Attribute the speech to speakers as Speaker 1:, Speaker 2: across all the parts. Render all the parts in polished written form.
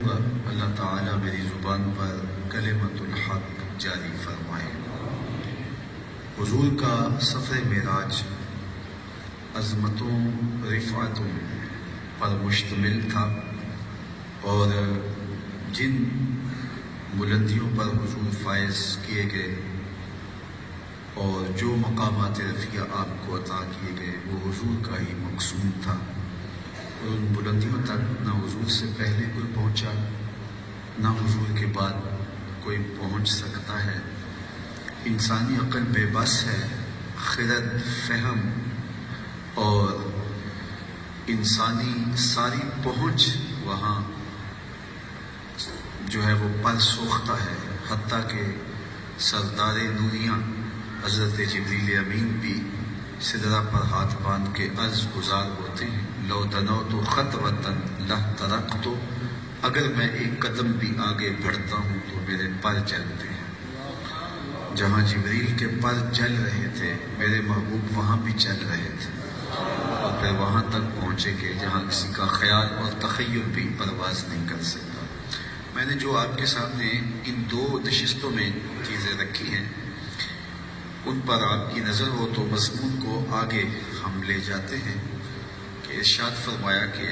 Speaker 1: اللہ تعالیٰ میری زبان پر کلمۃ الحق جاری فرمائے۔ حضور کا سفر معراج عظمتوں رفعتوں پر مشتمل تھا، اور جن بلندیوں پر حضور فائز کیے گئے اور جو مقامات رفیع آپ کو عطا کیے گئے وہ حضور کا ہی مقصود تھا، اور ان بلندیوں تک نہ حضور سے پہلے کوئی پہنچا نہ حضور کے بعد کوئی پہنچ سکتا ہے۔ انسانی عقل بے بس ہے، خرد، فہم اور انسانی ساری پہنچ وہاں جو ہے وہ پر سوختہ ہے، حتیٰ کہ سردار نوریاں حضرت جبریل امین بھی سدرہ پر ہاتھ باندھ کے عرض گزار ہوتے ہیں، لو دنوت خطوۃ لاحترقت، اگر میں ایک قدم بھی آگے بڑھتا ہوں تو میرے پر جلتے ہیں۔ جہاں جبریل کے پر جل رہے تھے میرے محبوب وہاں بھی چل رہے تھے، اور پھر وہاں تک پہنچے کہ جہاں کسی کا خیال اور تخیل بھی پرواز نہیں کر سکتا۔ میں نے جو آپ کے سامنے ان دو نشستوں میں چیزیں رکھی ہیں ان پر آپ کی نظر ہو تو مضمون کو آگے ہم لے جاتے ہیں کہ ارشاد فرمایا کہ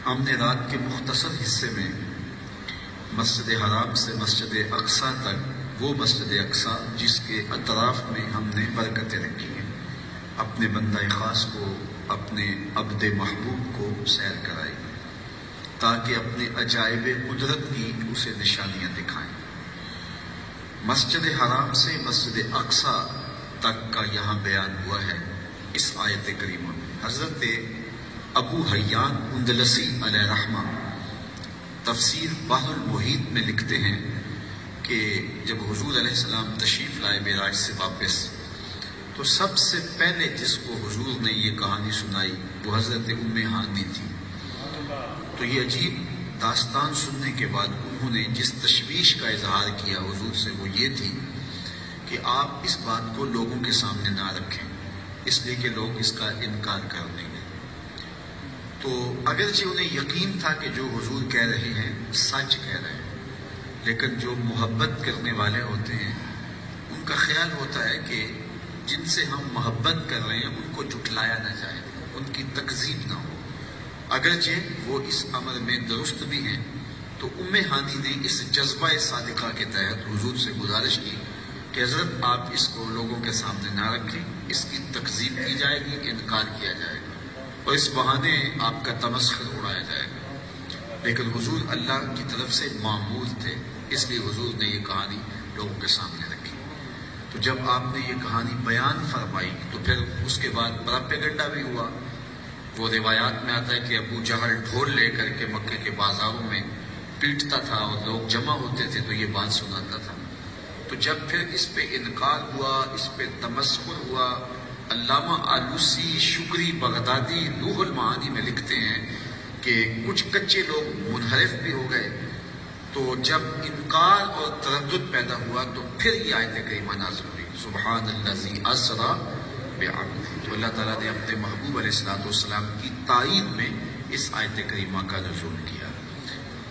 Speaker 1: ہم نے رات کے مختصر حصے میں مسجد حرام سے مسجد اقصیٰ تک، وہ مسجد اقصیٰ جس کے اطراف میں ہم نے برکتیں رکھی ہیں، اپنے بندہ خاص کو، اپنے عبد محبوب کو سیر کرائی تاکہ اپنے عجائب قدرت کی اسے نشانیاں دکھائیں۔ مسجد حرام سے مسجد اقصیٰ تک کا یہاں بیان ہوا ہے اس آیت کریمہ میں۔ حضرت ابو حیان اندلسی علیہ رحمہ تفسیر بحر المحیط میں لکھتے ہیں کہ جب حضور علیہ السلام تشریف لائے معراج سے واپس، تو سب سے پہلے جس کو حضور نے یہ کہانی سنائی وہ حضرت ام ہانی تھی۔ تو یہ عجیب داستان سننے کے بعد انہوں نے جس تشویش کا اظہار کیا حضور سے وہ یہ تھی کہ آپ اس بات کو لوگوں کے سامنے نہ رکھیں، اس لیے کہ لوگ اس کا انکار کر دیں گے۔ تو اگرچہ انہیں یقین تھا کہ جو حضور کہہ رہے ہیں سچ کہہ رہے ہیں، لیکن جو محبت کرنے والے ہوتے ہیں ان کا خیال ہوتا ہے کہ جن سے ہم محبت کر رہے ہیں ان کو جھٹلایا نہ جائے، ان کی تکذیب نہ ہو۔ اگرچہ وہ اس عمل میں درست بھی ہیں، تو ام ہانی نے اس جذبہ صادقہ کے تحت حضور سے گزارش کی کہ حضرت آپ اس کو لوگوں کے سامنے نہ رکھیں، اس کی تکذیب کی جائے گی، انکار کیا جائے گا، اور اس بہانے آپ کا تمسخر اڑایا جائے گا۔ لیکن حضور اللہ کی طرف سے معمور تھے، اس لیے حضور نے یہ کہانی لوگوں کے سامنے رکھی۔ تو جب آپ نے یہ کہانی بیان فرمائی تو پھر اس کے بعد بڑا پیگنڈا بھی ہوا۔ وہ روایات میں آتا ہے کہ ابو جہل ڈھول لے کر کے مکے کے بازاروں میں پیٹتا تھا اور لوگ جمع ہوتے تھے تو یہ بات سناتا تھا۔ تو جب پھر اس پہ انکار ہوا، اس پہ تمسخر ہوا، علامہ آلوسی شکری بغدادی روح المعانی میں لکھتے ہیں کہ کچھ کچے لوگ منحرف بھی ہو گئے۔ تو جب انکار اور تردد پیدا ہوا تو پھر یہ آیت کریمہ نازل ہوئی، سبحان الذی اسریٰ بعبدہ۔ تو اللہ تعالیٰ نے اپنے محبوب علیہ السلام کی تائید میں اس آیت کریمہ کا نزول کیا۔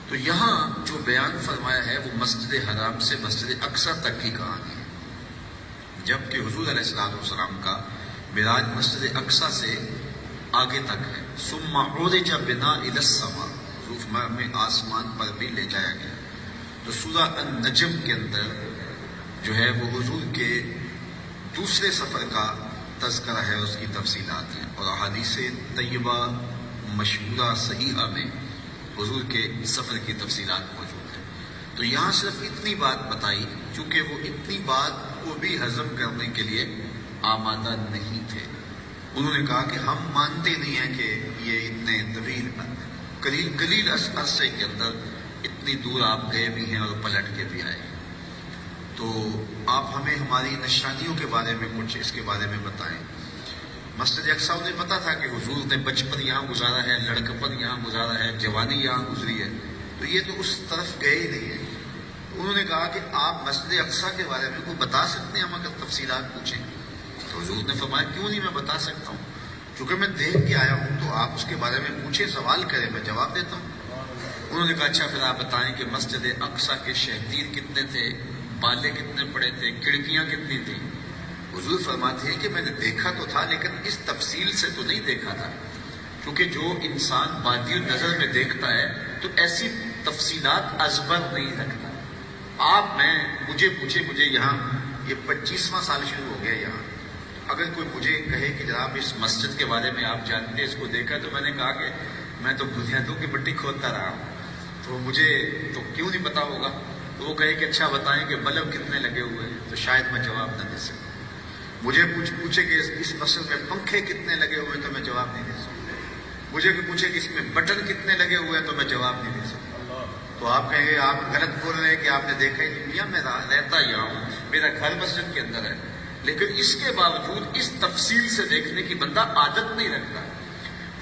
Speaker 1: تو یہاں جو بیان فرمایا ہے وہ مسجد حرام سے مسجد اقصیٰ تک کی کہانی ہے، جبکہ حضور علیہ السلام کا معراج مسجد اقصیٰ سے آگے تک ہے۔ ثم عرج بنا الی السماء، حضور میں آسمان پر بھی لے جایا گیا۔ تو سورہ النجم کے اندر جو ہے وہ حضور کے دوسرے سفر کا تذکرہ ہے، اس کی تفصیلات ہیں، اور احادیث طیبہ مشہورہ صحیحہ میں حضور کے سفر کی تفصیلات موجود ہیں۔ تو یہاں صرف اتنی بات بتائی، چونکہ وہ اتنی بات کو بھی ہضم کرنے کے لیے آمادہ نہیں تھے۔ انہوں نے کہا کہ ہم مانتے نہیں ہیں کہ یہ اتنے طویل قلیل عرصے کے اندر اتنی دور آپ گئے بھی ہیں اور پلٹ کے بھی آئے، تو آپ ہمیں ہماری نشانیوں کے بارے میں کچھ اس کے بارے میں بتائیں۔ مسجد اقصیٰ انہیں پتا تھا کہ حضور نے بچپن یہاں گزارا ہے، لڑکپن یہاں گزارا ہے، جوانی یہاں گزری ہے، تو یہ تو اس طرف گئے ہی نہیں ہیں۔ انہوں نے کہا کہ آپ مسجد اقصیٰ کے بارے میں کوئی بتا سکتے ہیں ہم اگر تفصیلات پوچھیں؟ تو حضور نے فرمایا کیوں نہیں، میں بتا سکتا ہوں، چونکہ میں دیکھ کے آیا ہوں، تو آپ اس کے بارے میں پوچھیں، سوال کریں، میں جواب دیتا ہوں۔ انہوں نے کہا اچھا پھر آپ بتائیں کہ مسجد اقصی کے شہدیر کتنے تھے، بالے کتنے پڑے تھے، کھڑکیاں کتنی تھیں؟ حضور فرماتے ہیں کہ میں نے دیکھا تو تھا لیکن اس تفصیل سے تو نہیں دیکھا تھا، کیونکہ جو انسان بادی النظر میں دیکھتا ہے تو ایسی تفصیلات ازبر نہیں رکھتا۔ آپ مجھے پوچھے، مجھے یہاں یہ 25واں سال شروع ہو گیا یہاں، اگر کوئی مجھے کہے کہ جناب اس مسجد کے بارے میں آپ جانتے ہیں، اس کو دیکھا، تو میں نے کہا کہ میں تو بنیادوں کی مٹی کھودتا رہا ہوں، تو مجھے تو کیوں نہیں پتا ہوگا۔ تو وہ کہے کہ اچھا بتائیں کہ بلب کتنے لگے ہوئے ہیں، تو شاید میں جواب نہ دے سکوں۔ مجھے پوچھے کہ اس مسجد میں پنکھے کتنے لگے ہوئے ہیں، تو میں جواب نہیں دے سکتا۔ مجھے پوچھے کہ اس میں بٹن کتنے لگے ہوئے ہیں، تو میں جواب نہیں دے سکتا۔ تو آپ کہیں گے آپ غلط بول رہے ہیں کہ آپ نے دیکھا ہی نہیں۔ میں رہتا یہاں ہوں، میرا گھر مسجد کے اندر ہے، لیکن اس کے باوجود اس تفصیل سے دیکھنے کی بندہ عادت نہیں رکھتا۔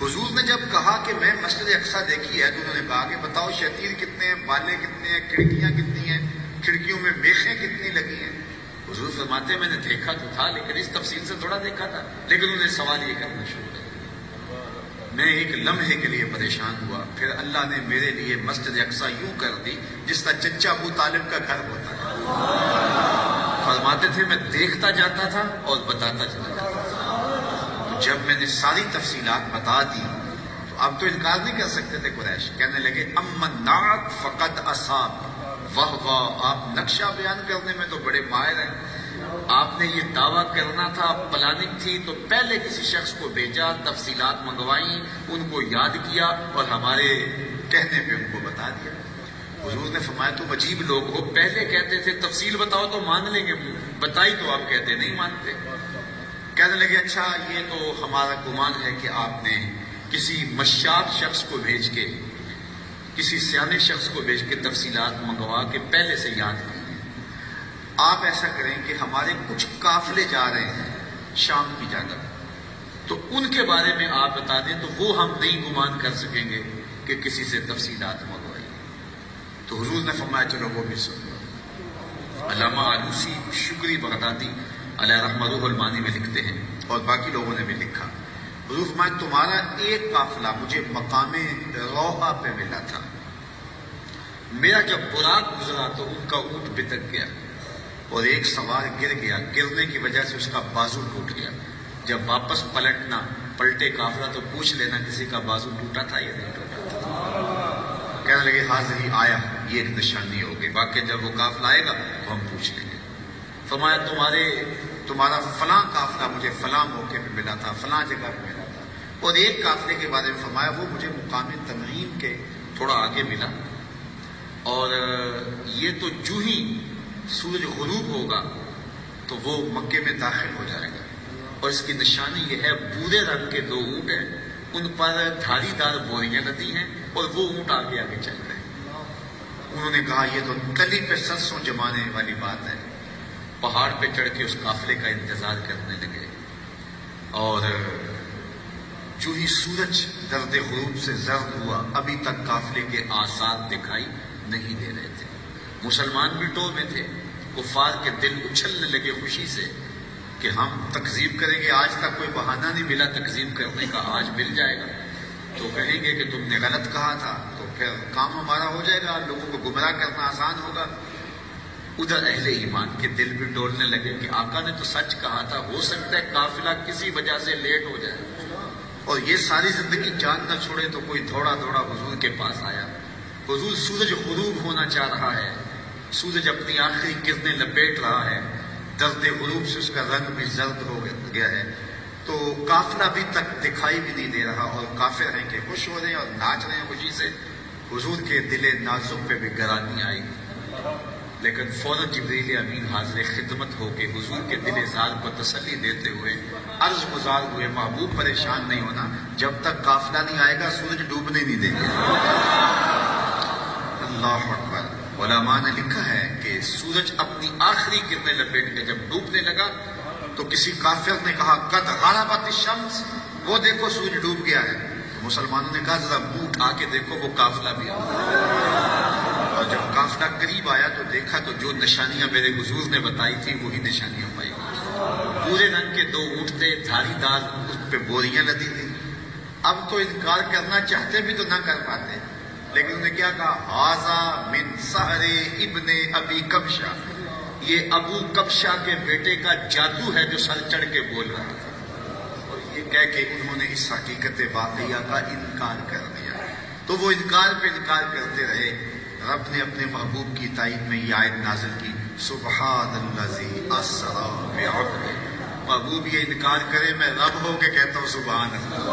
Speaker 1: حضور نے جب کہا کہ میں مسجد اقصی دیکھی ہے، تو انہوں نے کہا کہ بتاؤ شتیر کتنے ہیں، بالے کتنے ہیں، کھڑکیاں کتنی ہیں، کھڑکیوں میں میخیں کتنی لگی ہیں۔ حضور فرماتے ہیں میں نے دیکھا تو تھا لیکن اس تفصیل سے تھوڑا دیکھا تھا، لیکن انہوں نے سوال یہ کرنا شروع کر دیا۔ میں ایک لمحے کے لیے پریشان ہوا، پھر اللہ نے میرے لیے مسجد اقصی یوں کر دی جس طرح چچا ابو طالب کا گھر ہوتا ہے۔ فرماتے تھے میں دیکھتا جاتا تھا اور بتاتا چلا جاتا تھا۔ تو جب میں نے ساری تفصیلات بتا دی تو اب تو انکار نہیں کر سکتے تھے قریش، کہنے لگے اما النعت فقد اصاب، واہ واہ، آپ نقشہ بیان کرنے میں تو بڑے ماہر ہیں، آپ نے یہ دعویٰ کرنا تھا، پلاننگ تھی تو پہلے کسی شخص کو بھیجا، تفصیلات منگوائیں، ان کو یاد کیا اور ہمارے کہنے پہ ان کو بتا دیا۔ حضور نے فرمایا تم عجیب لوگ ہو، پہلے کہتے تھے تفصیل بتاؤ تو مان لیں گے، بتائی تو آپ کہتے نہیں مانتے۔ کہنے لگے اچھا یہ تو ہمارا گمان ہے کہ آپ نے کسی مشاط شخص کو بھیج کے، کسی سیانے شخص کو بھیج کے تفصیلات منگوا کے پہلے سے یاد کی ہیں۔ آپ ایسا کریں کہ ہمارے کچھ قافلے جا رہے ہیں شام کی جانب، تو ان کے بارے میں آپ بتا دیں تو وہ ہم نہیں گمان کر سکیں گے کہ کسی سے تفصیلات منگوائی۔ تو حضور نے فرمایا چلو وہ بھی سن لو۔ علامہ آلوسی شکری بغدادی علیہ رحمہ روح المانی میں لکھتے ہیں اور باقی لوگوں نے بھی لکھا، حضور فرمایا تمہارا ایک قافلہ مجھے مقام روحہ پہ ملا تھا، میرا جب براق گزرا تو ان کا اونٹ بتک گیا اور ایک سوار گر گیا، گرنے کی وجہ سے اس کا بازو ٹوٹ گیا۔ جب واپس پلٹے قافلہ تو پوچھ لینا کسی کا بازو ٹوٹا تھا یا نہیں ٹوٹا تھا۔ کہنے لگے حاضری آیا، یہ ایک نشانی ہوگی، باقی جب وہ قافلہ آئے گا تو ہم پوچھ لیں گے۔ فرمایا تمہارا فلاں قافلہ مجھے فلاں موقع پہ ملا تھا، فلاں جگہ پہ ملا تھا، اور ایک قافلے کے بارے میں فرمایا وہ مجھے مقام تنعیم کے تھوڑا آگے ملا، اور یہ تو جو ہی سورج غروب ہوگا تو وہ مکے میں داخل ہو جائے گا، اور اس کی نشانی یہ ہے بورے رنگ کے دو اونٹ ہیں، ان پر دھاری دار بوریاں لدی ہیں اور وہ اونٹ آگے آگے چل رہے ہیں۔ انہوں نے کہا یہ تو تلی پہ سرسوں جمانے والی بات ہے۔ پہاڑ پہ چڑھ کے اس قافلے کا انتظار کرنے لگے، اور جو ہی سورج درد غروب سے زرد ہوا ابھی تک قافلے کے آثار دکھائی نہیں دے رہے تھے۔ مسلمان بھی ٹو میں تھے، کفار کے دل اچھلنے لگے خوشی سے کہ ہم تکذیب کریں گے، آج تک کوئی بہانہ نہیں ملا تکذیب کرنے کا، آج مل جائے گا، تو کہیں گے کہ تم نے غلط کہا تھا، تو پھر کام ہمارا ہو جائے گا، لوگوں کو گمراہ کرنا آسان ہوگا۔ ادھر اہل ایمان کے دل بھی ڈولنے لگے کہ آقا نے تو سچ کہا تھا، ہو سکتا ہے قافلہ کسی وجہ سے لیٹ ہو جائے، اور یہ ساری زندگی جان نہ چھوڑے، تو کوئی تھوڑا تھوڑا حضور کے پاس آیا۔ حضور سورج غروب ہونا چاہ رہا ہے، سورج اپنی آخری کرنیں لپیٹ رہا ہے، درد غروب سے اس کا رنگ بھی زرد ہو گیا ہے، تو قافلہ ابھی تک دکھائی بھی نہیں دے رہا، اور کافر ہیں کہ خوش ہو رہے ہیں اور ناچ رہے ہیں خوشی سے۔ حضور کے دل نازک پہ بھی گرانی آئی، لیکن فوراً جبریل امین حاضر خدمت ہو کے حضور کے دل زار کو تسلی دیتے ہوئے عرض گزار ہوئے محبوب پریشان نہیں ہونا، جب تک قافلہ نہیں آئے گا سورج ڈوبنے نہیں دیں گے۔ اللہ اکبر۔ علماء نے لکھا ہے کہ سورج اپنی آخری کرنیں لپیٹ کے جب ڈوبنے لگا تو کسی کافر نے کہا قد غربت الشمس، وہ دیکھو سورج ڈوب گیا ہے۔ تو مسلمانوں نے کہا ذرا منہ اٹھا کے دیکھو وہ قافلہ بھی آ گیا، اور جب قافلہ قریب آیا تو دیکھا تو جو نشانیاں میرے حضور نے بتائی تھی وہی نشانیاں پائی۔ پورے رنگ کے دو اونٹ تھے، دھاری دار اس پہ بوریاں لدی تھی۔ اب تو انکار کرنا چاہتے بھی تو نہ کر پاتے، لیکن انہوں نے کیا کہا؟ ھذا من سحر ابن ابی کبشہ، یہ ابو کبشہ کے بیٹے کا جادو ہے جو سر چڑھ کے بول رہا ہے۔ اور یہ کہہ کے انہوں نے اس حقیقت واقعہ کا انکار کر دیا۔ تو وہ انکار پہ انکار کرتے رہے۔ رب نے اپنے محبوب کی تائید میں یہ آیت نازل کی، سبحان الذی اسری بعبدہ۔ محبوب یہ انکار کرے، میں رب ہو کے کہتا ہوں سبحان اللہ،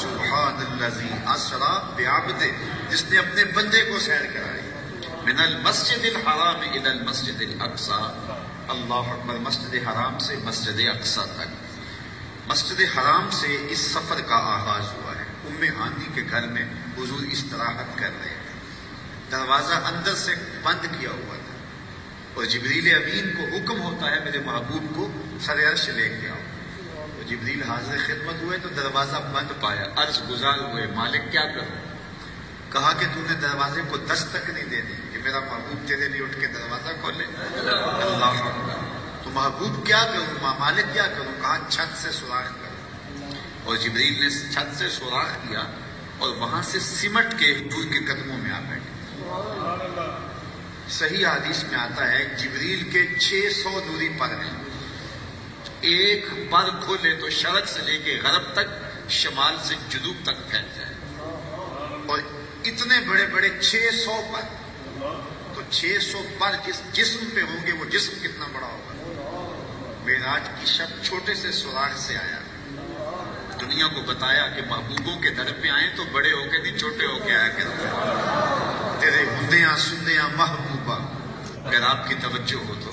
Speaker 1: سبحان الذی اسری بعبدہ، جس نے اپنے بندے کو سیر کرائی، من المسجد الحرام الی المسجد الاقصی، اللہ اکبر، مسجد حرام سے مسجد اقصی تک۔ مسجد حرام سے اس سفر کا آغاز ہوا ہے۔ ام ہانی کے گھر میں حضور استراحت کر رہے ہیں، دروازہ اندر سے بند کیا ہوا تھا، اور جبریل امین کو حکم ہوتا ہے میرے محبوب کو سر عرش لے کے آؤ۔ تو جبریل حاضر خدمت ہوئے تو دروازہ بند پایا، عرض گزار ہوئے، مالک کیا کروں؟ کہا کہ تم نے دروازے کو دستک نہیں دینی کہ میرا محبوب تیرے لیے اٹھ کے دروازہ کھولے۔ اللہ اکبر، تو محبوب کیا کروں، مالک کیا کروں؟ کہا چھت سے سوراخ کرو، اور جبریل نے چھت سے سوراخ کیا اور وہاں سے سمٹ کے حضور کے قدموں میں آ بیٹھے۔ صحیح حدیث میں آتا ہے جبریل کے 600 نوری پر ہیں، ایک پر کھولے تو شرق سے لے کے غرب تک، شمال سے جنوب تک پھیل جائے، اور اتنے بڑے بڑے 600 پر، تو 600 پر جس جسم پہ ہوں گے وہ جسم کتنا بڑا ہوگا۔ معراج کی شب چھوٹے سے سوراخ سے آیا، دنیا کو بتایا کہ محبوبوں کے در پہ آئیں تو بڑے ہو کے نہیں، چھوٹے ہو کے آیا کرتے ہیں۔ تیرے ہندیاں سندیاں محبوبہ، اگر آپ کی توجہ ہو تو،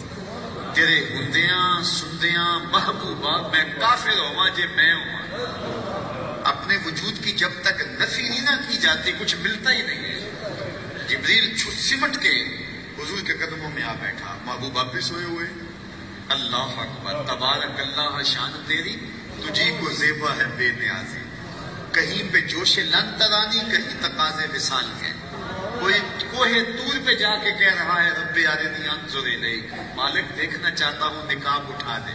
Speaker 1: تیرے ہندیاں سندیاں محبوبہ، میں کافر ہوا جے میں ہوا۔ اپنے وجود کی جب تک نفی نہیں نہ کی جاتی کچھ ملتا ہی نہیں ہے۔ جبریل سمٹ کے حضور کے قدموں میں آ بیٹھا، محبوب آپ بھی سوئے ہوئے۔ اللہ اکبر، تبارک اللہ شان تیری، تجھی کو زیبا ہے بے نیازی، کہیں پہ جوش لن ترانی، کہیں تقاضے وصال کے۔ کوئی کوہ طور پہ جا کے کہہ رہا ہے رب ارنی انظر الیک، مالک دیکھنا چاہتا ہوں، نقاب اٹھا دے۔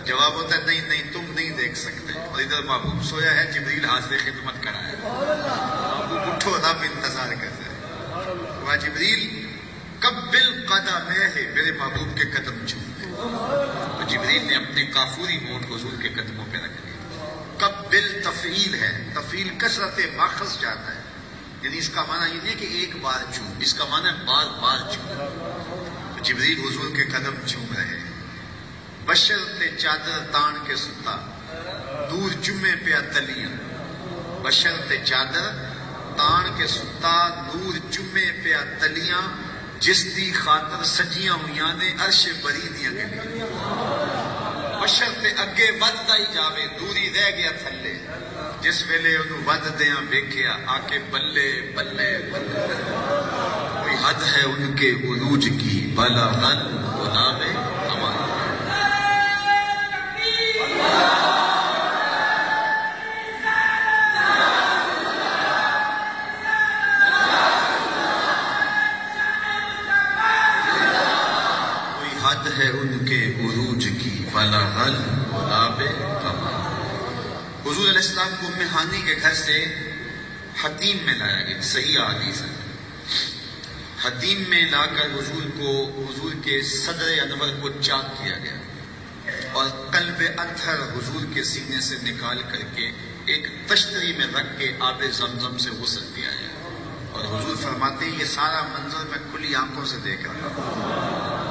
Speaker 1: جواب ہوتا ہے نہیں نہیں، تم نہیں دیکھ سکتے۔ اور ادھر محبوب سویا ہے، جبریل حاضر خدمت کرایا، محبوب اٹھو، رب انتظار کر رہے ہیں۔ وہاں جبریل قبل قدمہ ہے، میرے محبوب کے قدم چھو لے۔ تو جبریل نے اپنے کافوری ہونٹ حضور کے قدموں پہ رکھ لیا۔ قبل تفعیل ہے، تفعیل کثرت ماخذ جاتا ہے، یعنی اس کا معنی یہ نہیں کہ ایک بار چوم، اس کا معنی ہے بار بار چوم۔ جبریل حضور کے قدم چوم رہے، بشرتے چادر تان کے ستا، دور جمعے پہ تلیاں، بشرتے چادر تان کے ستا، دور جمعے پہ تلیاں، جس دی خاطر سجیاں ہویاں نے عرش بری دیاں گلیاں۔ بشرتے اگے وددا ہی جاوے، دوری رہ گیا تھلے، جس ویلے انہوں ود دیاں ویکھیا، آ کے بلے بلے بلے، کوئی حد ہے ان کے عروج کی، بلا غن غلام ہمارا۔ ہے ان کے عروج کی، بلغل غلاب قمر۔ حضور علیہ السلام کو ام ہانی کے گھر سے حتیم میں لایا گیا، صحیح حدیث ہے۔ حتیم میں لا کر حضور کے صدر انور کو چاک کیا گیا، اور قلب اطہر حضور کے سینے سے نکال کر کے ایک تشتری میں رکھ کے آب زمزم سے غسل دیا گیا، اور حضور فرماتے ہیں یہ سارا منظر میں کھلی آنکھوں سے دیکھ رہا ہوں۔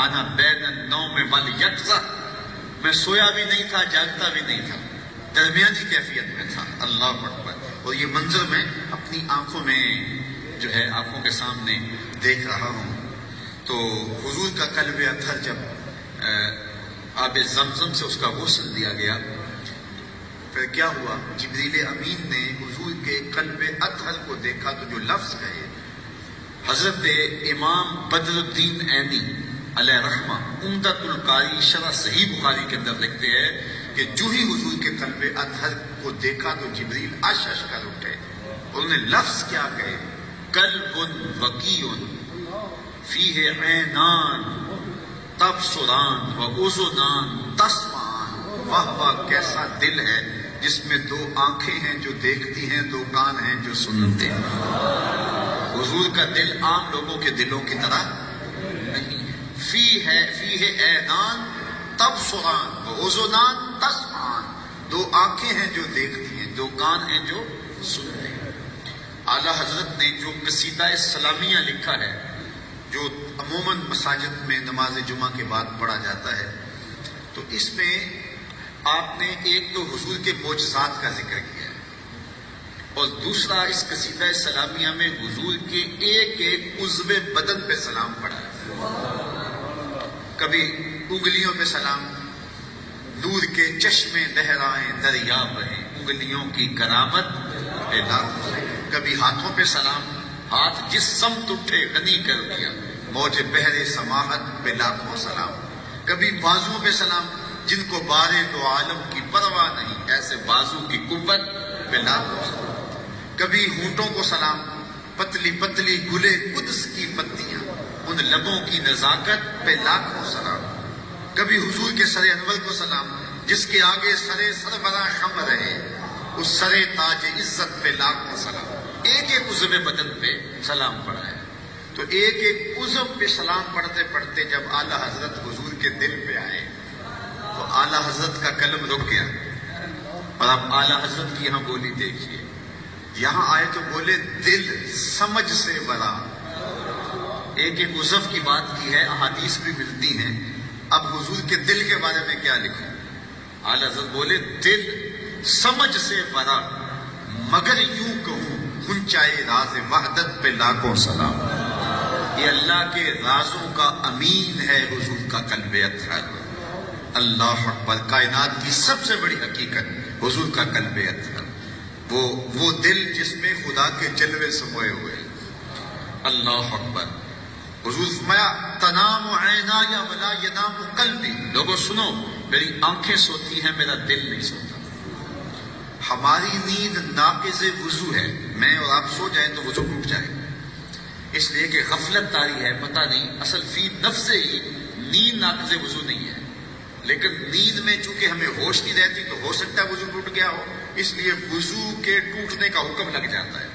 Speaker 1: آنا بین النوم والیقظہ، میں سویا بھی نہیں تھا، جاگتا بھی نہیں تھا، درمیانی کیفیت میں تھا۔ اللہ اکبر، اور یہ منظر میں اپنی آنکھوں میں جو ہے آنکھوں کے سامنے دیکھ رہا ہوں۔ تو حضور کا قلب اطہر جب آب زمزم سے اس کا غسل دیا گیا، پھر کیا ہوا؟ جبریل امین نے حضور کے قلب اطہر کو دیکھا تو جو لفظ کہے، حضرت امام بدر الدین عینی علیہ رحمہ عمدۃ القاری شرح صحیح بخاری کے اندر لکھتے ہیں کہ جو ہی حضور کے قلب اطہر کو دیکھا تو جبریل عش عش کر اٹھے، انہوں نے لفظ کیا کہے؟ قلب وقیع فیہ عینان تبصران و اذنان تسمعان، واہ واہ کیسا دل ہے جس میں 2 آنکھیں ہیں جو دیکھتی ہیں، 2 کان ہیں جو سنتے ہیں۔ حضور کا دل عام لوگوں کے دلوں کی طرح نہیں ہے۔ فیہ عینان تبصران واذنان تسمعان، 2 آنکھیں ہیں جو دیکھتی ہیں، 2 کان ہیں جو سنتے ہیں۔ اعلیٰ حضرت نے جو قصیدہ سلامیہ لکھا ہے، جو عموماً مساجد میں نماز جمعہ کے بعد پڑھا جاتا ہے، تو اس میں آپ نے ایک تو حضور کے معجزات کا ذکر کیا ہے، اور دوسرا اس قصیدہ سلامیہ میں حضور کے ایک ایک عضو بدن پہ سلام پڑھا ہے۔ کبھی انگلیوں پہ سلام، نور کے چشمے لہرائیں دریا بہیں، انگلیوں کی کرامت پہ لاکھوں، کبھی ہاتھوں پہ سلام، ہاتھ جس سمت اٹھے غنی کر دیا، موج بحر سماحت پہ لاکھوں سلام، کبھی بازوؤں پہ سلام، جن کو بارے دو عالم کی پرواہ نہیں، ایسے بازو کی قوت پہ لاکھوں سلام، کبھی ہونٹوں کو سلام، پتلی پتلی گلے قدس کی پتیاں، ان لبوں کی نزاکت پہ لاکھوں سلام، کبھی حضور کے سر انور کو سلام، جس کے آگے سربراہ خم رہے، اس سر تاج عزت پہ لاکھوں سلام۔ ایک ایک عضو بدن پہ سلام پڑھا ہے۔ تو ایک ایک عضو پہ سلام پڑھتے پڑھتے جب اعلیٰ حضرت حضور کے دل پہ آئے تو اعلیٰ حضرت کا قلم رک گیا۔ اور اب اعلیٰ حضرت کی یہاں بولی دیکھیے، یہاں آئے تو بولے دل سمجھ سے برا۔ ایک ایک عضو کی بات کی ہے، احادیث بھی ملتی ہیں، اب حضور کے دل کے بارے میں کیا لکھوں؟ اعلیٰ حضرت بولے دل سمجھ سے برا، مگر یوں کہوں ہنچائے راز وحدت پہ لاکھوں سلام۔ یہ اللہ کے رازوں کا امین ہے حضور کا قلب اطہر۔ اللہ اکبر، کائنات کی سب سے بڑی حقیقت حضور کا قلب اطہر، وہ دل جس میں خدا کے جلوے سموئے ہوئے۔ اللہ اکبر۔ حضور فرمایا تنام عینایا ولا ینام قلبی، لوگوں سنو، میری آنکھیں سوتی ہیں، میرا دل نہیں سوتا۔ ہماری نیند ناقض وضو ہے، میں اور آپ سو جائیں تو وضو ٹوٹ جائے، اس لیے کہ غفلت طاری ہے، پتہ نہیں، اصل فی نفس ہی نیند ناقض وضو نہیں ہے، لیکن نیند میں چونکہ ہمیں ہوش نہیں رہتی تو ہو سکتا ہے وضو ٹوٹ گیا ہو، اس لیے وضو کے ٹوٹنے کا حکم لگ جاتا ہے۔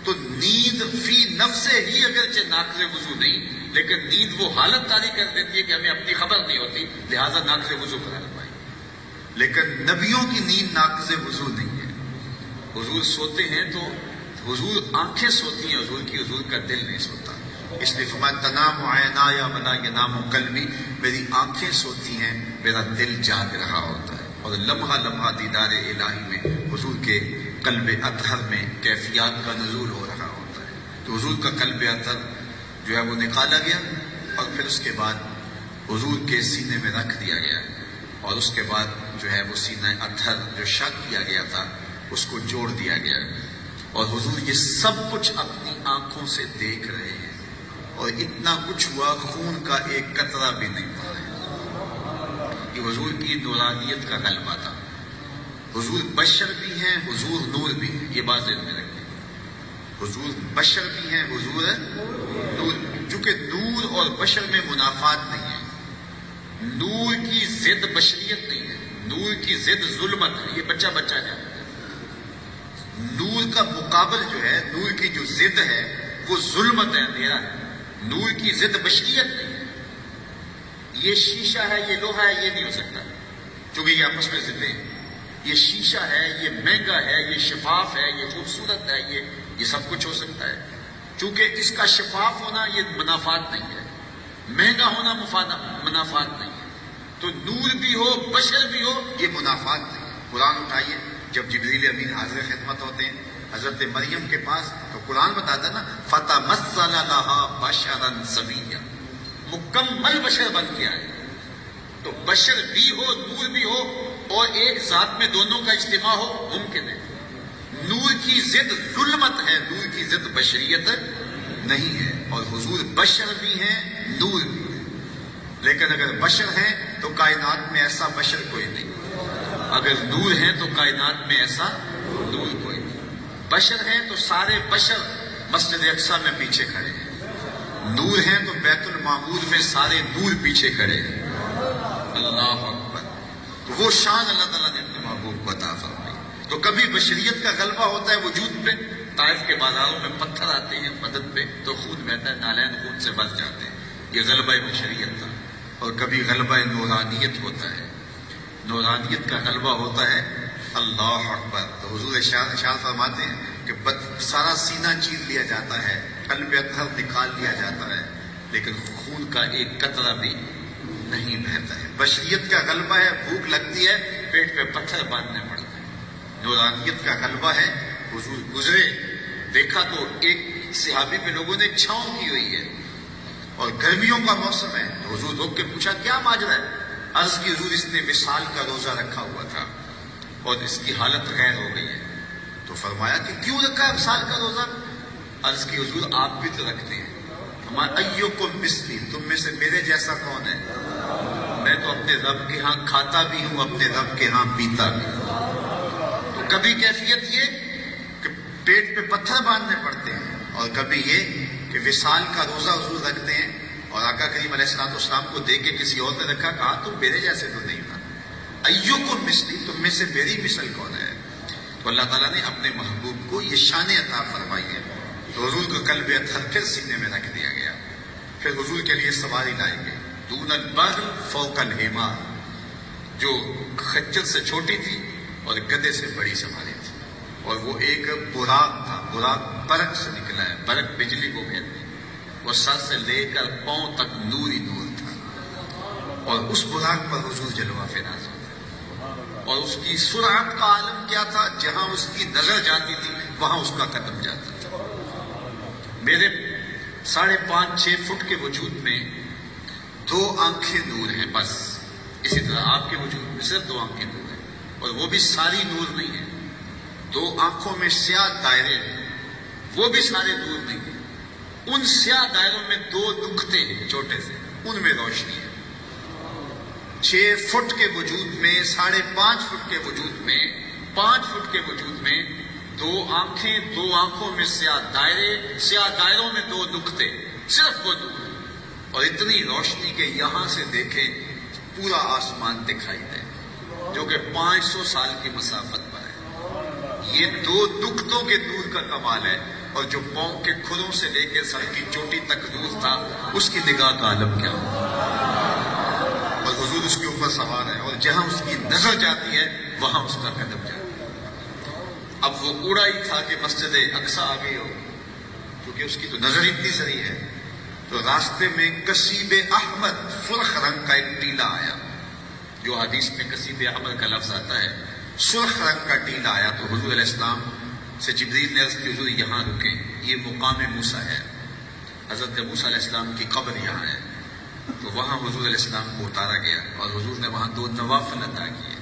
Speaker 1: تو نیند فی نفس ہی اگرچہ ناقض وضو نہیں، لیکن نیند وہ حالت طاری کر دیتی ہے کہ ہمیں اپنی خبر نہیں ہوتی، لہذا ناقض وضو قرار پائی۔ لیکن نبیوں کی نیند ناقض وضو نہیں ہے۔ حضور سوتے ہیں تو حضور آنکھیں سوتی ہیں حضور کی، حضور کا دل نہیں سوتا۔ اس لیے فرمایا تنام عینایا ولا ینام قلبی، میری آنکھیں سوتی ہیں، میرا دل جاگ رہا ہوتا ہے، اور لمحہ لمحہ دیدار الہی میں حضور کے قلب اطہر میں کیفیات کا نزول ہو رہا ہوتا ہے۔ تو حضور کا قلب اطہر جو ہے وہ نکالا گیا، اور پھر اس کے بعد حضور کے سینے میں رکھ دیا گیا، اور اس کے بعد جو ہے وہ سینہ اطہر جو شق کیا گیا تھا اس کو جوڑ دیا گیا، اور حضور یہ سب کچھ اپنی آنکھوں سے دیکھ رہے ہیں، اور اتنا کچھ ہوا خون کا ایک قطرہ بھی نہیں پڑا ہے۔ یہ حضور کی نورانیت کا غلبہ تھا۔ حضور بشر بھی ہیں، حضور نور بھی ہیں، یہ بات ذہن میں رکھیں۔ حضور بشر بھی ہیں، حضور نور بھی، چونکہ نور اور بشر میں منافات نہیں ہے۔ نور کی ضد بشریت نہیں ہے، نور کی ضد ظلمت ہے، یہ بچہ بچہ جانتا ہے۔ نور کا مقابل جو ہے، نور کی جو ضد ہے وہ ظلمت ہے، اندھیرا ہے۔ نور کی ضد بشریت نہیں ہے۔ یہ شیشہ ہے، یہ لوہا ہے، یہ نہیں ہو سکتا، چونکہ یہ آپس میں ضدیں ہیں۔ یہ شیشہ ہے، یہ مہنگا ہے، یہ شفاف ہے، یہ خوبصورت ہے، یہ سب کچھ ہو سکتا ہے، چونکہ اس کا شفاف ہونا یہ منافات نہیں ہے، مہنگا ہونا منافات نہیں ہے۔ تو نور بھی ہو، بشر بھی ہو، یہ منافات نہیں ہے۔ قرآن اٹھائیے، جب جبریل امین حاضر خدمت ہوتے ہیں حضرت مریم کے پاس، تو قرآن بتاتا ہے نا فَتَمَثَّلَ لَهَا بَشَرًا سَوِيًّا، مکمل بشر بن گیا ہے۔ تو بشر بھی ہو، نور بھی ہو، اور ایک ذات میں دونوں کا اجتماع ہو، ممکن ہے۔ نور کی ضد ظلمت ہے، نور کی ضد بشریت نہیں ہے، اور حضور بشر بھی ہیں، نور بھی ہیں۔ لیکن اگر بشر ہیں تو کائنات میں ایسا بشر کوئی نہیں، اگر نور ہیں تو کائنات میں ایسا نور کوئی نہیں۔ بشر ہیں تو سارے بشر مسجد اقصی میں پیچھے کھڑے ہیں، نور ہیں تو بیت المعمور میں سارے نور پیچھے کھڑے ہیں۔ اللہ اکبر۔ تو وہ شان اللہ تعالیٰ نے اپنے محبوب کو عطا فرمائی۔ تو کبھی بشریت کا غلبہ ہوتا ہے وجود پہ، طائف کے بازاروں میں پتھر آتے ہیں مدد پہ تو خون بہتا ہے، نالین خون سے بھر جاتے ہیں، یہ غلبہ بشریت تھا۔ اور کبھی غلبہ نورانیت ہوتا ہے، نورانیت کا غلبہ ہوتا ہے اللہ اکبر۔ تو حضور ارشاد فرماتے ہیں کہ سارا سینہ چیر لیا جاتا ہے، قلب اطہر نکال لیا جاتا ہے، لیکن خون کا ایک قطرہ بھی نہیں بہتا ہے۔ بشریت کا غلبہ ہے، بھوک لگتی ہے پیٹ پہ پتھر باندھنے پڑتے ہیں۔ نورانیت کا غلبہ ہے، حضور گزرے دیکھا تو ایک صحابی پہ لوگوں نے چھاؤں کی ہوئی ہے اور گرمیوں کا موسم ہے، تو حضور روک کے پوچھا کیا ماجرا ہے؟ عرض کی حضور اس نے وصال کا روزہ رکھا ہوا تھا اور اس کی حالت غیر ہو گئی ہے۔ تو فرمایا کہ کیوں رکھا ہے وصال کا روزہ؟ عرض کی حضور آپ بھی تو رکھتے ہیں۔ ہمارا ایوکم مثلی، تم میں سے میرے جیسا کون ہے؟ میں تو اپنے رب کے ہاں کھاتا بھی ہوں، اپنے رب کے ہاں پیتا بھی ہوں۔ تو کبھی کیفیت یہ کہ پیٹ پہ پتھر باندھنے پڑتے ہیں، اور کبھی یہ کہ وصال کا روزہ حضور رکھتے ہیں، اور آقا کریم علیہ السلام کو دیکھ کے کسی اور نے رکھا، کہا تم میرے جیسے تو نہیں تھا، ایوکم مثلی، تم میں سے میری مثل کون ہے؟ تو اللہ تعالیٰ نے اپنے محبوب کو یہ شان عطا فرمائی ہے۔ تو حضور کا قلب اطہر پھر سینے میں رکھ دیا گیا، پھر حضور کے لیے سواری لائی گئی، دون البغل فوق الحمار، جو خچر سے چھوٹی تھی اور گدھے سے بڑی سواری تھی، اور وہ ایک براق تھا، براق برق سے نکلا ہے، برق بجلی کو کہتے ہیں، وہ سر سے لے کر پاؤں تک نور ہی نور تھا، اور اس براق پر حضور جلوہ فراز ہوتا، اور اس کی سرعت کا عالم کیا تھا، جہاں اس کی نظر جاتی تھی وہاں اس کا قدم جاتا تھا۔ میرے 5.5-6 فٹ کے وجود میں 2 آنکھیں نور ہیں بس، اسی طرح آپ کے وجود میں صرف 2 آنکھیں نور ہیں، اور وہ بھی ساری نور نہیں ہیں، 2 آنکھوں میں سیاہ دائرے ہیں، وہ بھی سارے نور نہیں ہیں، ان سیاہ دائروں میں 2 نقطے ہیں چھوٹے سے، ان میں روشنی ہے۔ 6 فٹ کے وجود میں، 5.5 فٹ کے وجود میں، 5 فٹ کے وجود میں 2 آنکھیں، 2 آنکھوں میں سیاہ دائرے، سیاہ دائروں میں 2 نقطے، صرف وہ نور، اور اتنی روشنی کہ یہاں سے دیکھیں پورا آسمان دکھائی دے، جو کہ 500 سال کی مسافت پر ہے۔ یہ 2 نقطوں کے نور کا کمال ہے، اور جو پاؤں کے کھروں سے لے کے سر کی چوٹی تک نور تھا، اس کی نگاہ کا عالم کیا ہو، اور حضور اس کے اوپر سوار ہے، اور جہاں اس کی نظر جاتی ہے وہاں اس کا قدم جاتا ہے۔ اب وہ کوڑا ہی تھا کہ مسجد اقصی آ گئی ہو، کیونکہ اس کی تو نظر اتنی سری ہے، تو راستے میں کسیب احمد، سرخ رنگ کا ایک ٹیلا آیا، جو حدیث میں کسیب احمد کا لفظ آتا ہے، سرخ رنگ کا ٹیلا آیا، تو حضور علیہ السلام سے جبریل نے عرض کی حضور یہاں رکیں، یہ مقام موسیٰ ہے، حضرت موسیٰ علیہ السلام کی قبر یہاں ہے۔ تو وہاں حضور علیہ السلام کو اتارا گیا، اور حضور نے وہاں 2 نوافل ادا کیے،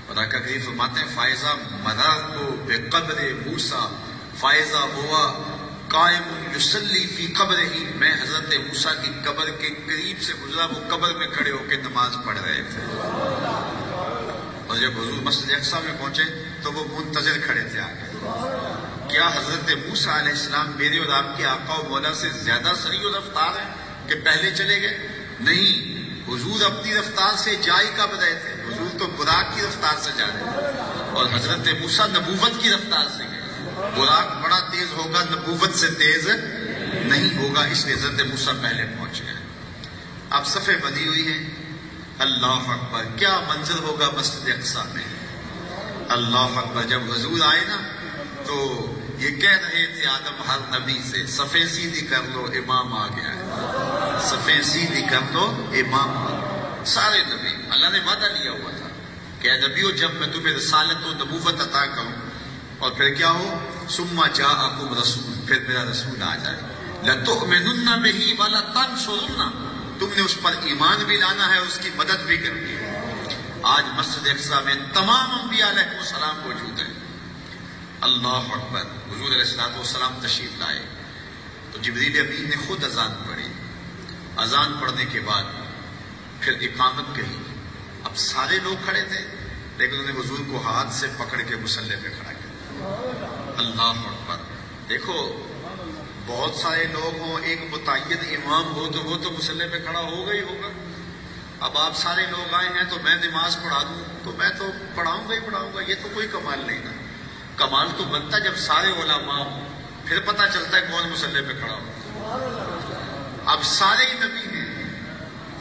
Speaker 1: اور آقا کریم فرماتے ہیں فائزہ مررت بقبر موسیٰ فائزہ ہوا قائم یصلی فی قبرہ، میں حضرت موسیٰ کی قبر کے قریب سے گزرا، وہ قبر میں کھڑے ہو کے نماز پڑھ رہے تھے، اور جب حضور مسجد اقصی میں پہنچے تو وہ منتظر کھڑے تھے آگے، کیا حضرت موسیٰ علیہ السلام میرے اور آپ کے آقا و مولا سے زیادہ سریع و رفتار ہیں کہ پہلے چلے گئے؟ نہیں، حضور اپنی رفتار سے جا ہی کب رہے تھے، حضور تو براق کی رفتار سے جا رہے تھے، اور حضرت موسیٰ نبوت کی رفتار سے گئے۔ براق بڑا تیز ہوگا، نبوت سے تیز نہیں ہوگا، اس لیے حضرت موسیٰ پہلے پہنچ گئے۔ اب صفیں بنی ہوئی ہیں، اللہ اکبر، کیا منظر ہوگا مسجد اقصی میں، اللہ اکبر۔ جب حضور آئے نا تو یہ کہہ رہے تھے آدم ہر نبی سے صفیں سیدھی کر لو امام آ گیا ہے، صفیں سیدھی کر لو امام آ گیا۔ سارے نبی، اللہ نے وعدہ لیا ہوا تھا کہ اے نبیو جب میں تمہیں رسالت و نبوت عطا کروں اور پھر کیا ہو، ثم جاءکم رسول، پھر میرا رسول آ جائے، لتؤمنن بہ ولتنصرنہ، تم نے اس پر ایمان بھی لانا ہے، اس کی مدد بھی کرنی ہے۔ آج مسجد اقصی میں تمام انبیاء علیہ السلام موجود ہیں، اللہ اکبر۔ حضور علیہ السلام تشریف لائے تو جبریل امین نے خود اذان پڑھی، اذان پڑھنے کے بعد پھر اقامت کہی، اب سارے لوگ کھڑے تھے لیکن انہوں نے حضور کو ہاتھ سے پکڑ کے مصلی پہ کھڑا کیا، اللہ اکبر۔ دیکھو بہت سارے لوگ ہوں، ایک متعین امام ہو تو وہ تو مصلی پہ کھڑا ہوگا ہی ہوگا، اب آپ سارے لوگ آئے ہیں تو میں نماز پڑھا دوں تو میں تو پڑھاؤں گا، یہ تو کوئی کمال نہیں نا۔ کمال تو بنتا جب سارے علماء ہوں، پھر پتہ چلتا ہے کون مصلی پہ کھڑا ہو۔ اب سارے ہی نبی ہیں،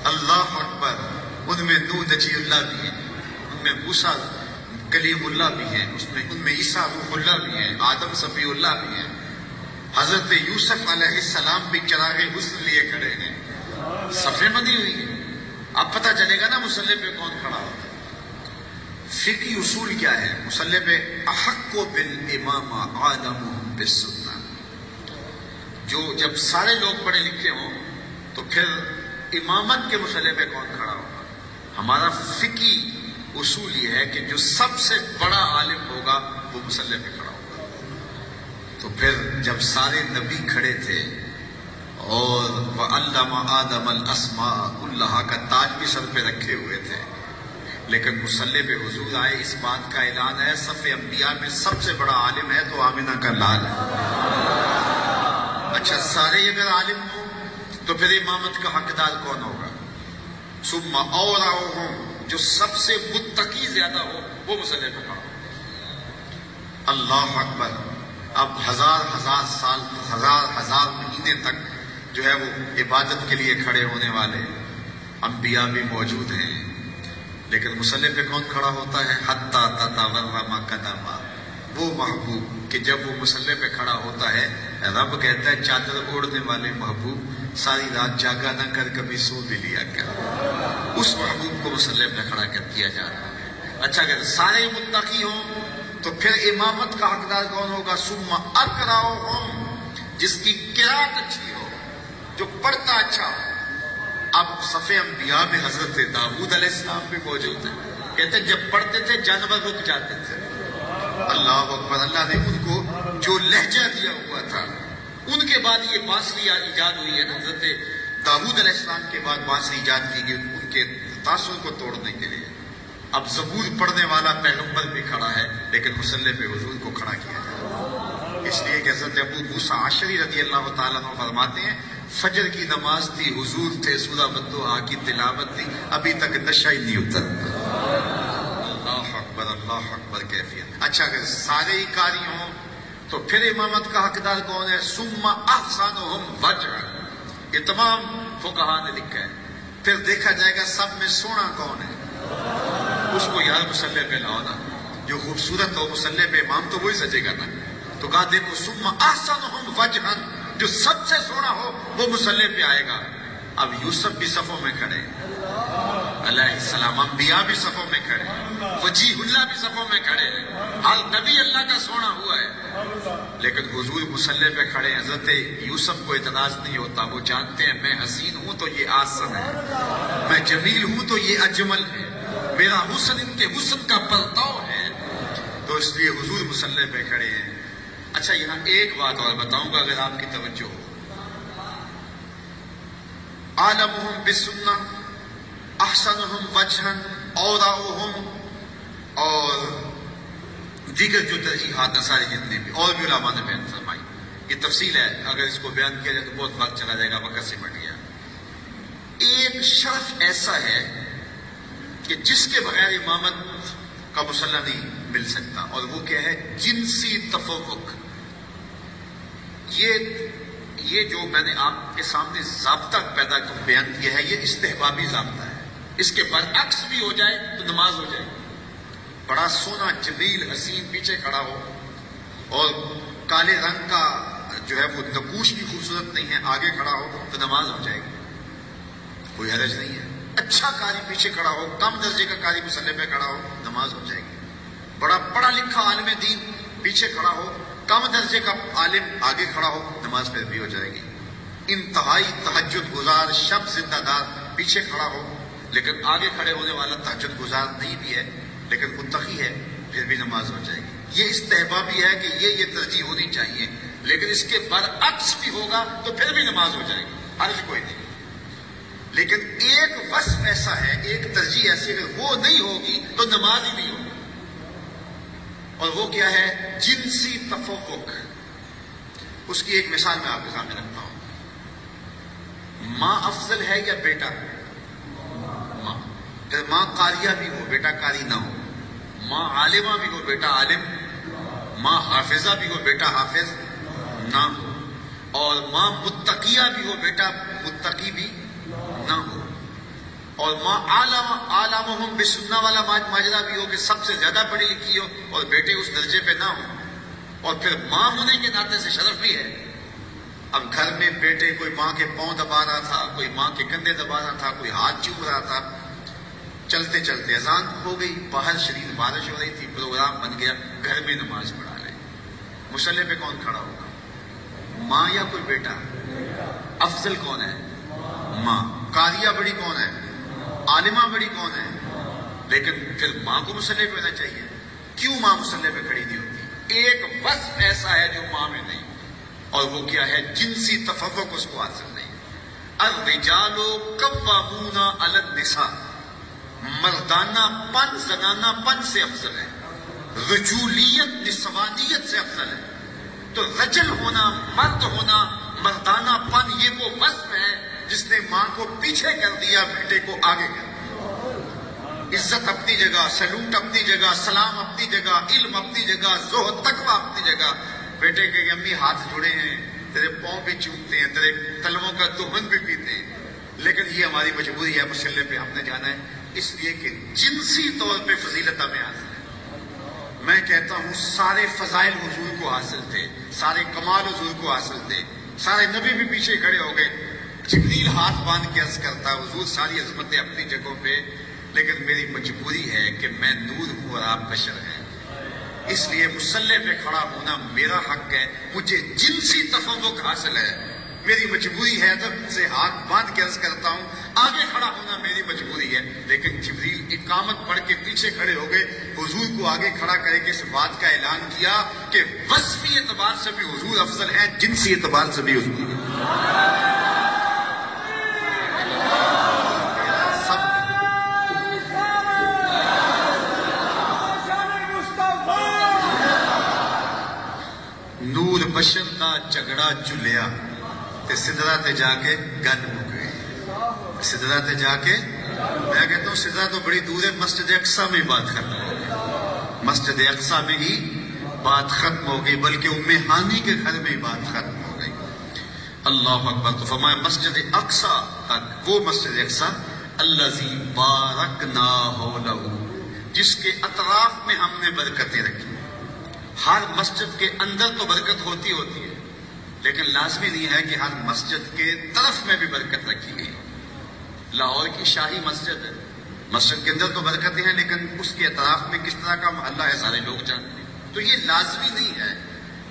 Speaker 1: اللہ اکبر، ان میں نوح نجی اللہ بھی ہیں، ان میں موسیٰ کلیم اللہ بھی ہیں، ان میں عیسیٰ روح اللہ بھی ہیں، آدم صفی اللہ بھی ہیں، حضرت یوسف علیہ السلام بھی چراغ حسن لیے کھڑے ہیں، صفیں بندی ہوئی ہیں۔ اب پتہ چلے گا نا مصلی پہ کون کھڑا ہوگا۔ فقہی اصول کیا ہے؟ مصلی پہ احق بالامامہ عالمہم بالسنہ، جو جب سارے لوگ پڑھے لکھے ہوں تو پھر امامت کے مصلی پہ کون کھڑا ہوگا؟ ہمارا فقہی اصول یہ ہے کہ جو سب سے بڑا عالم ہوگا وہ مصلی پہ کھڑا ہوگا۔ تو پھر جب سارے نبی کھڑے تھے اور وَعَلَّمَ آدَمَ الْأَسْمَاءَ كُلَّهَا کا تاج بھی سر پہ رکھے ہوئے تھے، لیکن مصلی پہ حضور آئے، اس بات کا اعلان ہے صف انبیاء میں سب سے بڑا عالم ہے تو آمنہ کا لال ہے۔ اچھا، سارے اگر عالم ہوں تو پھر امامت کا حقدار کون ہوگا؟ ثم اورعهم، جو سب سے متقی زیادہ ہو وہ مصلی پہ کھڑا ہو۔ اللہ اکبر۔ اب ہزار سال، ہزار مہینے تک جو ہے وہ عبادت کے لیے کھڑے ہونے والے انبیاء بھی موجود ہیں، لیکن مصلی پہ کون کھڑا ہوتا ہے؟ حتی تتورم قدما، وہ محبوب کہ جب وہ مصلی پہ کھڑا ہوتا ہے رب کہتا ہے چادر اوڑھنے والے محبوب ساری رات جاگا نہ کر، کبھی سو بھی لیا کر۔ اس محبوب کو مصلی پہ کھڑا کر دیا جا رہا ہے۔ اچھا، اگر سارے متقی ہوں تو پھر امامت کا حقدار کون ہوگا؟ ثم اقرأہم، جس کی قرات اچھی ہو، جو پڑھتا اچھا ہو۔ اب صف انبیاء میں حضرت داؤد علیہ السلام بھی موجود ہیں، کہتے ہیں جب پڑھتے تھے جانور رک جاتے تھے۔ اللہ اکبر۔ اللہ نے ان کو جو لہجہ دیا ہوا تھا، ان کے بعد یہ بانسری ایجاد ہوئی ہے۔ حضرت داؤد علیہ السلام کے بعد بانسری ایجاد کی گئی ان کے تاثر کو توڑنے کے لیے۔ اب زبور پڑھنے والا پیغمبر بھی کھڑا ہے، لیکن مصلی پہ حضور کو کھڑا کیا جائے، اس لیے کہ حضرت ابو موسیٰ عشری رضی اللہ تعالیٰ عنہ فرماتے ہیں فجر کی نماز تھی، حضور تھے، سورہ والضحیٰ کی تلاوت تھی، ابھی تک نشہ ہی نہیں اترا۔ اللہ اکبر، اللہ اکبر کیفیت۔ اچھا، اگر سارے ہی قاری ہوں تو پھر امامت کا حقدار کون ہے؟ ثم احسنہم وجہا، یہ تمام فقہاء نے لکھا ہے۔ پھر دیکھا جائے گا سب میں سونا کون ہے، اس کو یار مصلی پہ لاؤ نا، جو خوبصورت ہو مصلی پہ امام تو وہی سجے گا نا۔ تو کہا دیکھو ثم احسنہم وجہا، جو سب سے سونا ہو وہ مصلی پہ آئے گا۔ اب یوسف بھی صفوں میں کھڑے علیہ السلام، انبیاء بھی صفوں میں کھڑے، وجیہ اللہ بھی صفوں میں کھڑے ہیں، ہر نبی اللہ کا سونا ہوا ہے، لیکن حضور مصلی پہ کھڑے ہیں۔ حضرت یوسف کو اعتراض نہیں ہوتا، وہ جانتے ہیں میں حسین ہوں تو یہ آسن ہے، میں جمیل ہوں تو یہ اجمل ہے، میرا حسن ان کے حسن کا پرتاؤ ہے، تو اس لیے حضور مصلی پہ کھڑے ہیں۔ اچھا، یہاں ایک بات اور بتاؤں گا اگر آپ کی توجہ ہو، عالمہم بالسنہ، احسنہم وجہا، اورعہم، اور دیگر جو ترجیحات ہیں سارے جتنے بھی اور بھی علماء نے بیان فرمائی۔ یہ تفصیل ہے، اگر اس کو بیان کیا جائے تو بہت وقت چلا جائے گا، وقت سے بڑھ گیا۔ ایک شرف ایسا ہے کہ جس کے بغیر امامت کا مسئلہ نہیں مل سکتا، اور وہ کیا ہے؟ جنسی تفوق۔ یہ جو میں نے آپ کے سامنے ضابطہ پیدا بیان کیا ہے، یہ استحبابی ضابطہ ہے، اس کے برعکس بھی ہو جائے تو نماز ہو جائے۔ بڑا سونا جمیل حسین پیچھے کھڑا ہو اور کالے رنگ کا جو ہے وہ نقوش بھی خوبصورت نہیں ہے آگے کھڑا ہو تو نماز ہو جائے گی، کوئی حرج نہیں ہے۔ اچھا قاری پیچھے کھڑا ہو، کم درجے کا قاری مصلی پہ کھڑا ہو، نماز ہو جائے گی۔ بڑا پڑھا لکھا عالم دین پیچھے کھڑا ہو، کم درجے کا عالم آگے کھڑا ہو، نماز پھر بھی ہو جائے گی۔ انتہائی تہجد گزار شب زندہ دار پیچھے کھڑا ہو، لیکن آگے کھڑے ہونے والا تہجد گزار نہیں بھی ہے لیکن متقی ہے، پھر بھی نماز ہو جائے گی۔ یہ استحبابی ہے کہ یہ ترجیح ہونی چاہیے، لیکن اس کے برعکس بھی ہوگا تو پھر بھی نماز ہو جائے گی، حرج کوئی نہیں۔ لیکن ایک وصف ایسا ہے، ایک ترجیح ایسی ہے، وہ نہیں ہوگی تو نماز ہی نہیں ہوگی، اور وہ کیا ہے؟ جنسی تفوق۔ اس کی ایک مثال میں آپ کے سامنے رکھتا ہوں۔ ماں افضل ہے یا بیٹا؟ ماں۔ پھر ماں قاریہ بھی ہو بیٹا قاری نہ ہو، ماں عالمہ بھی ہو بیٹا عالم، ماں حافظہ بھی ہو بیٹا حافظ نہ ہو، اور ماں متقیہ بھی ہو بیٹا متقی بھی نہ ہو، اور ماں عالمہم بسنہ والا ماجرا بھی ہو کہ سب سے زیادہ پڑھی لکھی ہو اور بیٹے اس درجے پہ نہ ہو۔ اور پھر ماں ہونے کے ناطے سے شرف بھی ہے۔ اب گھر میں بیٹے کوئی ماں کے پاؤں دبا رہا تھا، کوئی ماں کے کندھے دبا رہا تھا، کوئی ہاتھ چوم رہا تھا، چلتے چلتے اذان ہو گئی، باہر شدید بارش ہو رہی تھی، پروگرام بن گیا، گھر میں نماز پڑھا رہے، مصلی پہ کون کھڑا ہوگا؟ ماں یا کوئی بیٹا؟ افضل کون ہے؟ ماں۔ قاریہ بڑی کون ہے؟ عالمہ بڑی کون ہے؟ لیکن پھر ماں کو مصلی پہ ہونا چاہیے۔ کیوں ماں مصلی پہ کھڑی نہیں ہوتی؟ ایک وصف ایسا ہے جو ماں میں نہیں، اور وہ کیا ہے؟ جنسی تفرق اس کو حاصل نہیں۔ الرجال قوامون علی النساء، مردانہ پن زنانہ پن سے افضل ہے، رجولیت نسوانیت سے افضل ہے۔ تو رجل ہونا، مرد ہونا، مردانہ پن، یہ وہ وصف ہے جس نے ماں کو پیچھے کر دیا، بیٹے کو آگے کر دیا۔ عزت اپنی جگہ، سلوٹ اپنی جگہ، سلام اپنی جگہ، علم اپنی جگہ، زہد تقویٰ اپنی جگہ۔ بیٹے کے امی ہاتھ جڑے ہیں، تیرے پاؤں بھی چومتے ہیں، تیرے تلووں کا دہن بھی پیتے ہیں، لیکن یہ ہماری مجبوری ہے، مصلی پہ ہم نے جانا ہے، اس لیے کہ جنسی طور پہ فضیلت ہمیں حاصل ہے۔ میں کہتا ہوں سارے فضائل حضور کو حاصل تھے، سارے کمال حضور کو حاصل تھے، سارے نبی بھی پیچھے کھڑے ہو گئے، جبریل ہاتھ باندھ کے عرض کرتا حضور ساری عظمتیں اپنی جگہوں پہ، لیکن میری مجبوری ہے کہ میں نور ہوں اور آپ بشر ہیں، اس لیے مصلی پہ کھڑا ہونا میرا حق ہے، مجھے جنسی تفوق حاصل ہے، میری مجبوری ہے، ادب سے ہاتھ باندھ کے عرض کرتا ہوں آگے کھڑا ہونا میری مجبوری ہے۔ لیکن جبریل اقامت پڑھ کے پیچھے کھڑے ہو گئے، حضور کو آگے کھڑا کر کے اس بات کا اعلان کیا کہ وصفی اعتبار سے بھی حضور افضل ہیں، جنسی اعتبار سے بھی حضور نور بشر کا جھگڑا چلیا تے سدرا تے جا کے گل مکے، سدرا تے جا کے، میں کہتا ہوں سدرا تو بڑی دور ہے، مسجد اقصی میں بات ختم ہو گئی، مسجد اقصی میں ہی بات ختم ہو گئی، بلکہ ام ہانی کے گھر میں ہی بات ختم ہو گئی۔ اللہ اکبر۔ تو فرمایا مسجد اقصی تک، وہ مسجد اقصی الذی بارکنا حولہ، جس کے اطراف میں ہم نے برکتیں رکھی۔ ہر مسجد کے اندر تو برکت ہوتی ہے، لیکن لازمی نہیں ہے کہ ہر مسجد کے طرف میں بھی برکت رکھی گئی۔ لاہور کی شاہی مسجد ہے، مسجد کے اندر تو برکتیں ہیں، لیکن اس کے اطراف میں کس طرح کا محلہ ہے سارے لوگ جانتے ہیں۔ تو یہ لازمی نہیں ہے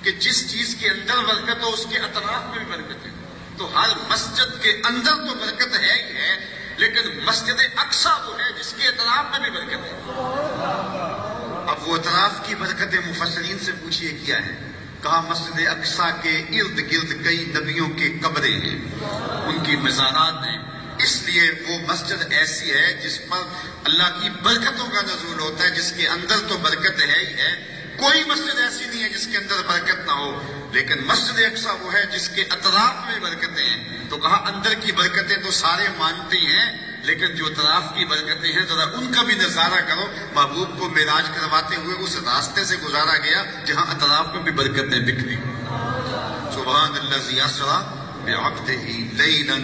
Speaker 1: کہ جس چیز کے اندر برکت ہو اس کے اطراف میں بھی برکت ہے۔ تو ہر مسجد کے اندر تو برکت ہے ہی ہے، لیکن مسجد اقصی وہ ہے جس کے اطراف میں بھی برکت ہے۔ اب وہ اطراف کی برکتیں مفسرین سے پوچھئے کیا ہے؟ کہا مسجد اقصی کے ارد گرد کئی نبیوں کے قبریں ہیں، ان کی مزارات ہیں، اس لیے وہ مسجد ایسی ہے جس پر اللہ کی برکتوں کا نزول ہوتا ہے، جس کے اندر تو برکت ہے ہی ہے۔ کوئی مسجد ایسی نہیں ہے جس کے اندر برکت نہ ہو، لیکن مسجد اقصی وہ ہے جس کے اطراف میں برکتیں ہیں۔ تو کہا اندر کی برکتیں تو سارے مانتے ہیں، لیکن جو اطراف کی برکتیں ہیں ذرا ان کا بھی نظارہ کرو۔ محبوب کو معراج کرواتے ہوئے اس راستے سے گزارا گیا جہاں اطراف میں بھی برکتیں بکھری۔ سبحان الذی اسریٰ بعبدہ لیلا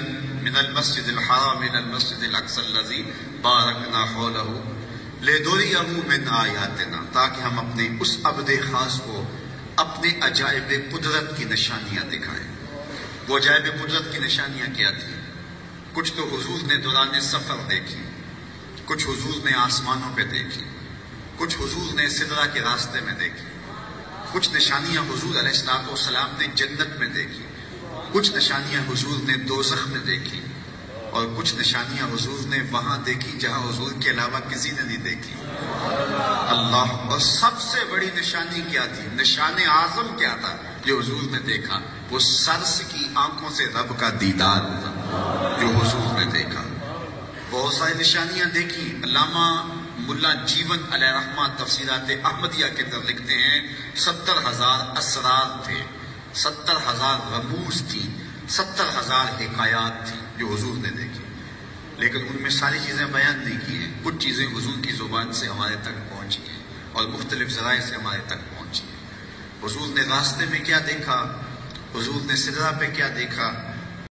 Speaker 1: من المسجد الحرام الى المسجد الاقصی الذی بارکنا حولہ لنریہ من آیاتنا، تاکہ ہم اپنے اس عبد خاص کو اپنے عجائب قدرت کی نشانیاں دکھائیں۔ وہ عجائب قدرت کی نشانیاں کیا تھیں؟ کچھ تو حضور نے دوران سفر دیکھی، کچھ حضور نے آسمانوں پہ دیکھی، کچھ حضور نے سدرا کے راستے میں دیکھی، کچھ نشانیاں حضور علیہ الصلوۃ والسلام نے جنت میں دیکھی، کچھ نشانیاں حضور نے دوزخ میں دیکھی، اور کچھ نشانیاں حضور نے وہاں دیکھی جہاں حضور کے علاوہ کسی نے نہیں دیکھی۔ اللہ، اور سب سے بڑی نشانی کیا تھی؟ نشان اعظم کیا تھا جو حضور نے دیکھا؟ وہ سرس کی آنکھوں سے رب کا دیدار تھا جو حضور نے دیکھا۔ بہت ساری نشانیاں دیکھی۔ علامہ ملا جیون علیہ رحمہ تفسیرات احمدیہ کے اندر لکھتے ہیں 70,000 اسرار تھے، 70,000 رموز تھی، 70,000 حکایات تھی جو حضور نے دیکھی۔ لیکن ان میں ساری چیزیں بیان نہیں کی ہیں. کچھ چیزیں حضور کی زبان سے ہمارے تک پہنچی ہیں اور مختلف ذرائع سے ہمارے تک پہنچی ہیں. حضور نے راستے میں کیا دیکھا، حضور نے سدرہ پہ کیا دیکھا،